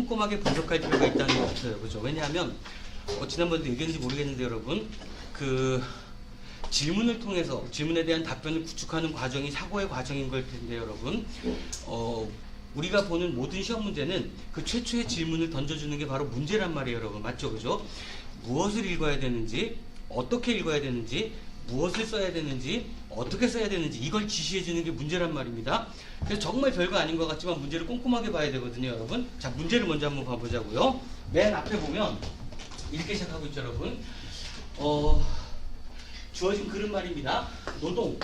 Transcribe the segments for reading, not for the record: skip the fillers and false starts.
꼼꼼하게 분석할 필요가 있다는 게 없어요. 그죠? 왜냐하면 지난번에도 얘기했는지 모르겠는데 여러분 그 질문을 통해서 질문에 대한 답변을 구축하는 과정이 사고의 과정인 걸 텐데 여러분 우리가 보는 모든 시험 문제는 그 최초의 질문을 던져주는 게 바로 문제란 말이에요. 여러분 맞죠? 그죠? 무엇을 읽어야 되는지 어떻게 읽어야 되는지 무엇을 써야 되는지 어떻게 써야 되는지 이걸 지시해 주는 게 문제란 말입니다. 그래서 정말 별거 아닌 것 같지만 문제를 꼼꼼하게 봐야 되거든요. 여러분 자 문제를 먼저 한번 봐보자고요. 맨 앞에 보면 이렇게 시작하고 있죠. 여러분 주어진 글은 말입니다. 노동,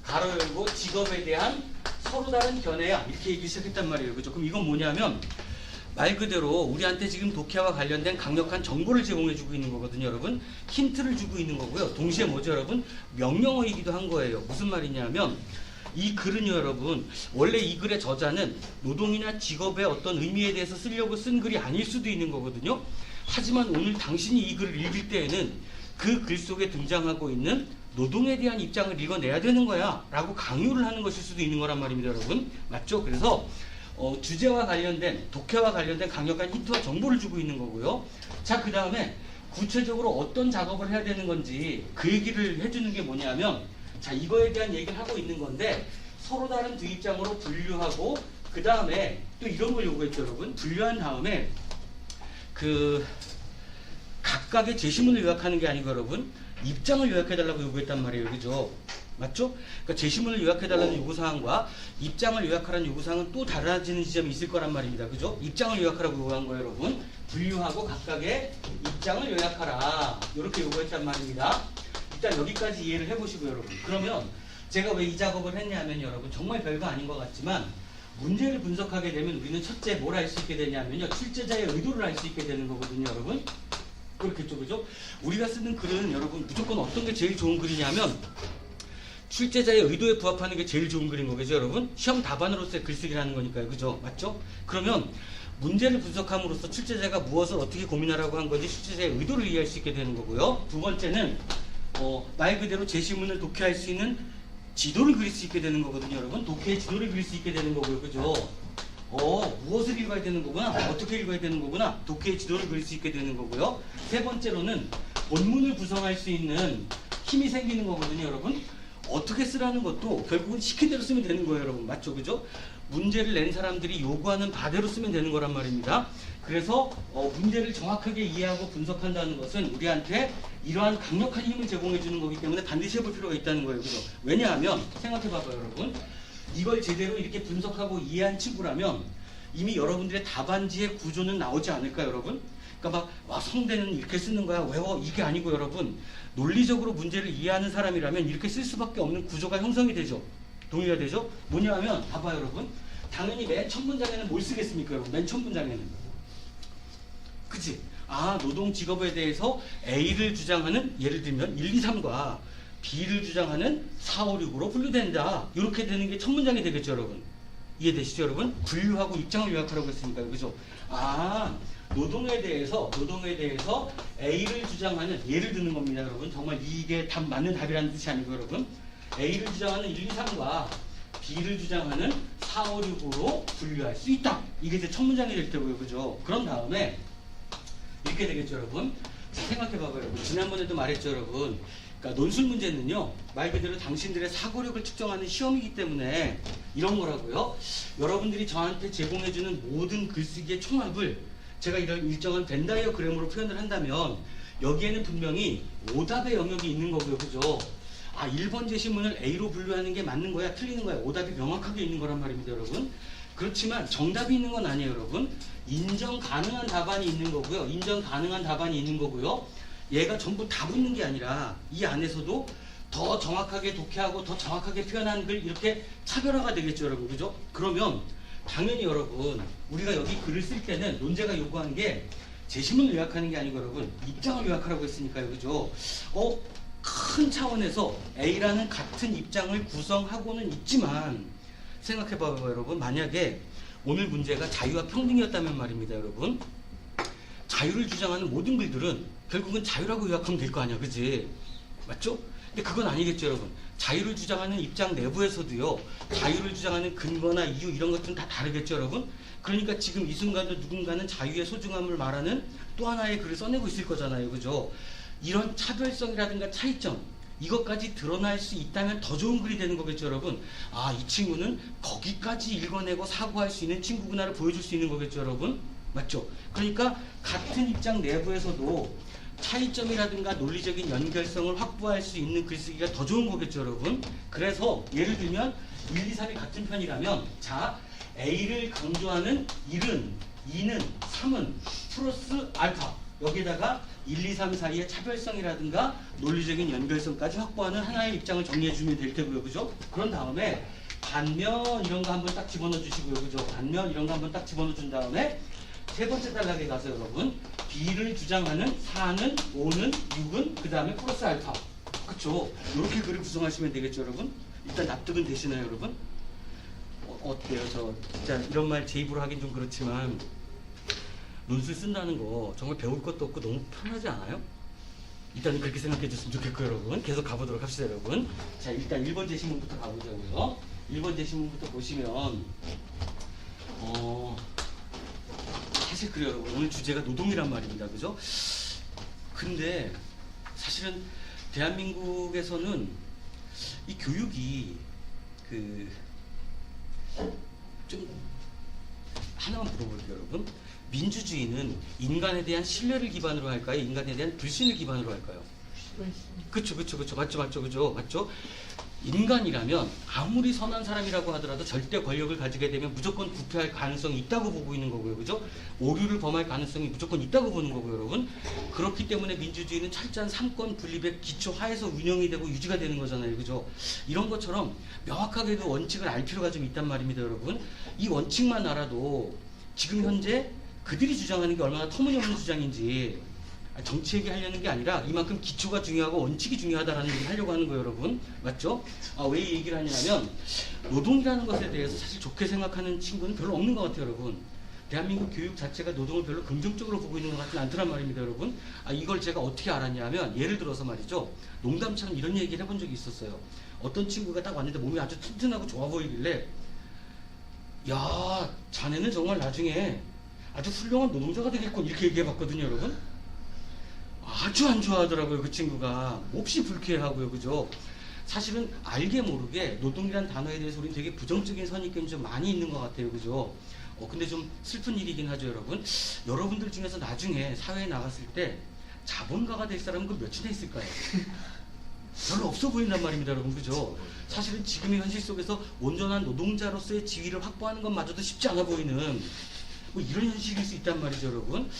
가로 열고 직업에 대한 서로 다른 견해야 이렇게 얘기 시작했단 말이에요. 그죠? 그럼 이건 뭐냐면 말 그대로 우리한테 지금 독해와 관련된 강력한 정보를 제공해주고 있는 거거든요. 여러분 힌트를 주고 있는 거고요. 동시에 뭐죠 여러분? 명령어이기도 한 거예요. 무슨 말이냐면 이 글은요 여러분 원래 이 글의 저자는 노동이나 직업의 어떤 의미에 대해서 쓰려고 쓴 글이 아닐 수도 있는 거거든요. 하지만 오늘 당신이 이 글을 읽을 때에는 그 글 속에 등장하고 있는 노동에 대한 입장을 읽어내야 되는 거야 라고 강요를 하는 것일 수도 있는 거란 말입니다. 여러분 맞죠? 그래서 주제와 관련된 독해와 관련된 강력한 힌트와 정보를 주고 있는 거고요. 자 그 다음에 구체적으로 어떤 작업을 해야 되는 건지 그 얘기를 해주는 게 뭐냐면 자 이거에 대한 얘기를 하고 있는 건데 서로 다른 두 입장으로 분류하고 그 다음에 또 이런 걸 요구했죠. 여러분 분류한 다음에 그 각각의 제시문을 요약하는 게 아니고 여러분 입장을 요약해달라고 요구했단 말이에요. 그죠? 맞죠? 그러니까 제시문을 요약해달라는 요구사항과 입장을 요약하라는 요구사항은 또 달라지는 지점이 있을 거란 말입니다. 그죠? 입장을 요약하라고 요구한 거예요. 여러분 분류하고 각각의 입장을 요약하라 이렇게 요구했단 말입니다. 일단 여기까지 이해를 해보시고요. 여러분 그러면 제가 왜 이 작업을 했냐면 여러분 정말 별거 아닌 것 같지만 문제를 분석하게 되면 우리는 첫째 뭘 알 수 있게 되냐면요 출제자의 의도를 알 수 있게 되는 거거든요. 여러분 그렇겠죠, 그죠? 우리가 쓰는 글은 여러분 무조건 어떤 게 제일 좋은 글이냐면 출제자의 의도에 부합하는 게 제일 좋은 글인 거겠죠, 여러분? 시험 답안으로서의 글쓰기라는 거니까요, 그죠? 맞죠? 그러면 문제를 분석함으로써 출제자가 무엇을 어떻게 고민하라고 한 건지 출제자의 의도를 이해할 수 있게 되는 거고요. 두 번째는 말 그대로 제시문을 독해할 수 있는 지도를 그릴 수 있게 되는 거거든요, 여러분. 독해의 지도를 그릴 수 있게 되는 거고요, 그죠? 무엇을 읽어야 되는 거구나, 어떻게 읽어야 되는 거구나, 독해의 지도를 그릴 수 있게 되는 거고요. 세 번째로는 본문을 구성할 수 있는 힘이 생기는 거거든요, 여러분. 어떻게 쓰라는 것도 결국은 시킨 대로 쓰면 되는 거예요, 여러분. 맞죠, 그죠? 문제를 낸 사람들이 요구하는 바대로 쓰면 되는 거란 말입니다. 그래서 문제를 정확하게 이해하고 분석한다는 것은 우리한테 이러한 강력한 힘을 제공해 주는 거기 때문에 반드시 해볼 필요가 있다는 거예요, 그죠? 왜냐하면 생각해 봐봐요, 여러분. 이걸 제대로 이렇게 분석하고 이해한 친구라면 이미 여러분들의 답안지의 구조는 나오지 않을까요, 여러분? 그러니까 막 성대는 이렇게 쓰는 거야 외워 이게 아니고 여러분 논리적으로 문제를 이해하는 사람이라면 이렇게 쓸 수밖에 없는 구조가 형성이 되죠. 동의가 되죠? 뭐냐면 봐봐요, 여러분. 당연히 맨 첫 문장에는 뭘 쓰겠습니까, 여러분? 맨 첫 문장에는 그치? 노동 직업에 대해서 A를 주장하는 예를 들면 1, 2, 3과 B를 주장하는 4, 5, 6으로 분류된다. 이렇게 되는 게 첫 문장이 되겠죠, 여러분. 이해되시죠, 여러분? 분류하고 입장을 요약하라고 했으니까요, 그죠? 노동에 대해서 A를 주장하는 예를 드는 겁니다, 여러분. 정말 이게 맞는 답이라는 뜻이 아니고, 여러분. A를 주장하는 1, 2, 3과 B를 주장하는 4, 5, 6으로 분류할 수 있다. 이게 이제 첫 문장이 될 테고요, 그죠? 그런 다음에 이렇게 되겠죠, 여러분. 자, 생각해봐봐요, 여러분. 지난번에도 말했죠, 여러분. 그러니까 논술 문제는요 말 그대로 당신들의 사고력을 측정하는 시험이기 때문에 이런 거라고요. 여러분들이 저한테 제공해주는 모든 글쓰기의 총합을 제가 이런 일정한 벤다이어그램으로 표현을 한다면 여기에는 분명히 오답의 영역이 있는 거고요, 그죠? 1번 제시문을 A로 분류하는 게 맞는 거야, 틀리는 거야, 오답이 명확하게 있는 거란 말입니다, 여러분. 그렇지만 정답이 있는 건 아니에요, 여러분. 인정 가능한 답안이 있는 거고요. 인정 가능한 답안이 있는 거고요. 얘가 전부 다 붙는 게 아니라 이 안에서도 더 정확하게 독해하고 더 정확하게 표현한 글 이렇게 차별화가 되겠죠, 여러분. 그죠? 그러면 당연히 여러분 우리가 여기 글을 쓸 때는 논제가 요구하는 게 제시문을 요약하는 게 아니고 여러분 입장을 요약하라고 했으니까요, 그죠? 큰 차원에서 A라는 같은 입장을 구성하고는 있지만 생각해봐요, 여러분. 만약에 오늘 문제가 자유와 평등이었다면 말입니다, 여러분. 자유를 주장하는 모든 글들은 결국은 자유라고 요약하면 될 거 아니야, 그지? 맞죠? 근데 그건 아니겠죠, 여러분. 자유를 주장하는 입장 내부에서도요, 자유를 주장하는 근거나 이유 이런 것들은 다 다르겠죠, 여러분. 그러니까 지금 이 순간도 누군가는 자유의 소중함을 말하는 또 하나의 글을 써내고 있을 거잖아요, 그죠? 이런 차별성이라든가 차이점, 이것까지 드러날 수 있다면 더 좋은 글이 되는 거겠죠, 여러분. 아, 이 친구는 거기까지 읽어내고 사고할 수 있는 친구구나를 보여줄 수 있는 거겠죠, 여러분. 맞죠? 그러니까 같은 입장 내부에서도 차이점이라든가 논리적인 연결성을 확보할 수 있는 글쓰기가 더 좋은 거겠죠, 여러분. 그래서 예를 들면 1, 2, 3이 같은 편이라면, 자, A를 강조하는 1은, 2는, 3은 플러스 알파, 여기에다가 1, 2, 3 사이의 차별성이라든가 논리적인 연결성까지 확보하는 하나의 입장을 정리해 주면 될 테고요, 그죠? 그런 다음에 반면 이런 거 한번 딱 집어넣어 주시고요, 그죠? 반면 이런 거 한번 딱 집어넣어 준 다음에 세 번째 단락에 가서 여러분, B를 주장하는 4는, 5는, 6은, 그 다음에 플러스 알파. 그쵸? 이렇게 글을 구성하시면 되겠죠, 여러분? 일단 납득은 되시나요, 여러분? 어때요? 저 진짜 이런 말 제 입으로 하긴 좀 그렇지만 논술 쓴다는 거 정말 배울 것도 없고 너무 편하지 않아요? 일단 그렇게 생각해 줬으면 좋겠고요, 여러분. 계속 가보도록 합시다, 여러분. 자, 일단 1번 제시문부터 가보자고요. 1번 제시문부터 보시면 사실 그래요, 여러분. 오늘 주제가 노동이란 말입니다, 그죠? 근데 사실은 대한민국에서는 이 교육이 좀 하나만 물어볼게요, 여러분. 민주주의는 인간에 대한 신뢰를 기반으로 할까요? 인간에 대한 불신을 기반으로 할까요? 그쵸. 맞죠? 인간이라면 아무리 선한 사람이라고 하더라도 절대 권력을 가지게 되면 무조건 부패할 가능성이 있다고 보고 있는 거고요, 그죠? 오류를 범할 가능성이 무조건 있다고 보는 거고요, 여러분. 그렇기 때문에 민주주의는 철저한 삼권 분립의 기초 하에서 운영이 되고 유지가 되는 거잖아요, 그죠? 이런 것처럼 명확하게 그 원칙을 알 필요가 좀 있단 말입니다, 여러분. 이 원칙만 알아도 지금 현재 그들이 주장하는 게 얼마나 터무니없는 주장인지, 정치 얘기하려는 게 아니라 이만큼 기초가 중요하고 원칙이 중요하다라는 얘기를 하려고 하는 거예요, 여러분. 맞죠? 왜 이 얘기를 하냐면 노동이라는 것에 대해서 사실 좋게 생각하는 친구는 별로 없는 것 같아요, 여러분. 대한민국 교육 자체가 노동을 별로 긍정적으로 보고 있는 것 같지는 않더란 말입니다, 여러분. 이걸 제가 어떻게 알았냐면, 예를 들어서 말이죠, 농담처럼 이런 얘기를 해본 적이 있었어요. 어떤 친구가 딱 왔는데 몸이 아주 튼튼하고 좋아 보이길래, 야, 자네는 정말 나중에 아주 훌륭한 노동자가 되겠군, 이렇게 얘기해 봤거든요, 여러분. 아주 안 좋아하더라고요, 그 친구가. 몹시 불쾌하고요, 그죠? 사실은 알게 모르게 노동이란 단어에 대해서 우리는 되게 부정적인 선입견이 좀 많이 있는 것 같아요, 그죠? 근데 좀 슬픈 일이긴 하죠, 여러분. 여러분들 중에서 나중에 사회에 나갔을 때 자본가가 될 사람은 그 몇이나 있을까요? 별로 없어 보인단 말입니다, 여러분, 그죠? 사실은 지금의 현실 속에서 온전한 노동자로서의 지위를 확보하는 것마저도 쉽지 않아 보이는 이런 현실일 수 있단 말이죠, 여러분.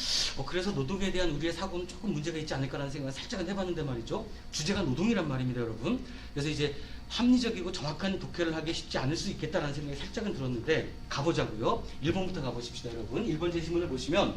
그래서 노동에 대한 우리의 사고는 조금 문제가 있지 않을까라는 생각을 살짝은 해봤는데 말이죠. 주제가 노동이란 말입니다, 여러분. 그래서 이제 합리적이고 정확한 독해를 하기 쉽지 않을 수 있겠다라는 생각이 살짝은 들었는데 가보자고요. 1번부터 가보십시다, 여러분. 1번 제시문을 보시면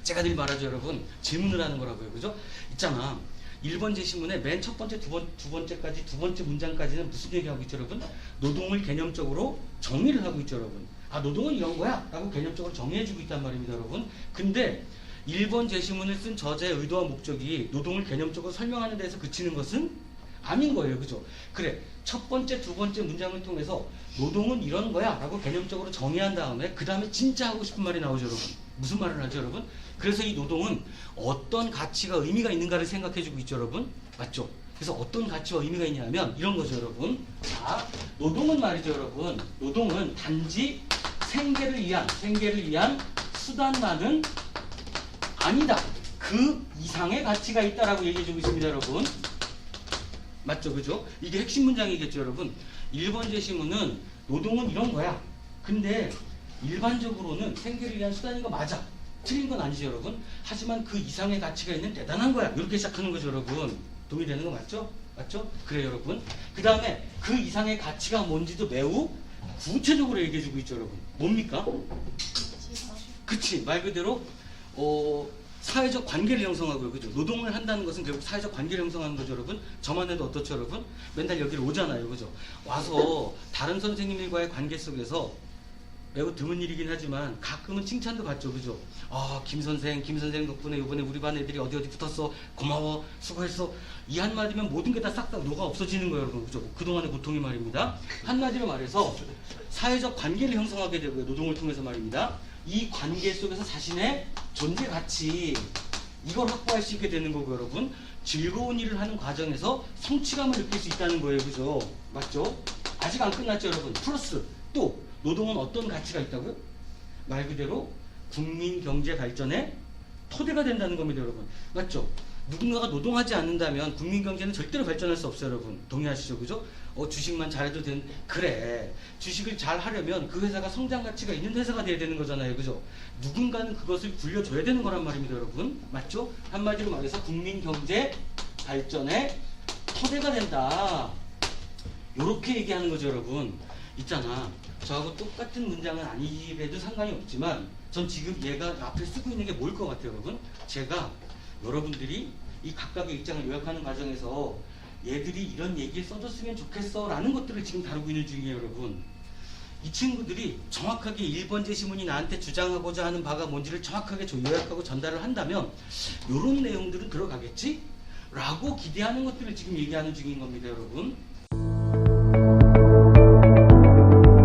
제가 늘 말하죠, 여러분. 질문을 하는 거라고요, 그죠? 있잖아. 1번 제시문의 맨 첫 번째, 두 번째까지, 두 번째 문장까지는 무슨 얘기하고 있죠, 여러분? 노동을 개념적으로 정의를 하고 있죠, 여러분. 노동은 이런 거야 라고 개념적으로 정의해주고 있단 말입니다, 여러분. 근데 1번 제시문을 쓴 저자의 의도와 목적이 노동을 개념적으로 설명하는 데서 그치는 것은 아닌 거예요, 그죠? 그래, 첫 번째, 두 번째 문장을 통해서 노동은 이런 거야 라고 개념적으로 정의한 다음에 그 다음에 진짜 하고 싶은 말이 나오죠, 여러분. 무슨 말을 하죠, 여러분? 그래서 이 노동은 어떤 가치가 의미가 있는가를 생각해주고 있죠, 여러분. 맞죠? 그래서 어떤 가치와 의미가 있냐면 이런 거죠, 여러분. 자, 노동은 말이죠, 여러분. 노동은 단지 생계를 위한 수단만은 아니다. 그 이상의 가치가 있다라고 얘기해주고 있습니다, 여러분. 맞죠, 그죠? 이게 핵심 문장이겠죠, 여러분. 1번 제시문은 노동은 이런 거야. 근데 일반적으로는 생계를 위한 수단인 거 맞아. 틀린 건 아니죠, 여러분. 하지만 그 이상의 가치가 있는 대단한 거야. 이렇게 시작하는 거죠, 여러분. 동의되는 거 맞죠? 맞죠? 그래요, 여러분. 그 다음에 그 이상의 가치가 뭔지도 매우 구체적으로 얘기해주고 있죠, 여러분. 뭡니까? 그치, 말 그대로 사회적 관계를 형성하고요, 그죠? 노동을 한다는 것은 결국 사회적 관계를 형성하는 거죠, 여러분. 저만 해도 어떻죠, 여러분? 맨날 여기를 오잖아요, 그죠? 와서 다른 선생님들과의 관계 속에서 매우 드문 일이긴 하지만 가끔은 칭찬도 받죠, 그죠? 아, 김 선생 덕분에 이번에 우리 반 애들이 어디 붙었어, 고마워, 수고했어. 이 한마디면 모든 게 다 싹 다 녹아 없어지는 거예요, 여러분, 그죠? 그동안의 고통이 말입니다. 한마디로 말해서 사회적 관계를 형성하게 되고요, 노동을 통해서 말입니다. 이 관계 속에서 자신의 존재 가치, 이걸 확보할 수 있게 되는 거고, 여러분. 즐거운 일을 하는 과정에서 성취감을 느낄 수 있다는 거예요, 그죠? 맞죠? 아직 안 끝났죠, 여러분. 플러스 또 노동은 어떤 가치가 있다고요? 말 그대로 국민 경제 발전의 토대가 된다는 겁니다, 여러분. 맞죠? 누군가가 노동하지 않는다면 국민 경제는 절대로 발전할 수 없어요, 여러분. 동의하시죠, 그죠? 주식만 잘해도 그래. 주식을 잘 하려면 그 회사가 성장 가치가 있는 회사가 돼야 되는 거잖아요, 그죠? 누군가는 그것을 굴려줘야 되는 거란 말입니다, 여러분. 맞죠? 한마디로 말해서 국민 경제 발전의 토대가 된다. 요렇게 얘기하는 거죠, 여러분. 있잖아. 저하고 똑같은 문장은 아니래도 상관이 없지만 전 지금 얘가 앞에 쓰고 있는 게 뭘 것 같아요, 여러분? 제가 여러분들이 이 각각의 입장을 요약하는 과정에서 얘들이 이런 얘기를 써줬으면 좋겠어 라는 것들을 지금 다루고 있는 중이에요, 여러분. 이 친구들이 정확하게 1번 제시문이 나한테 주장하고자 하는 바가 뭔지를 정확하게 요약하고 전달을 한다면 이런 내용들은 들어가겠지? 라고 기대하는 것들을 지금 얘기하는 중인 겁니다, 여러분.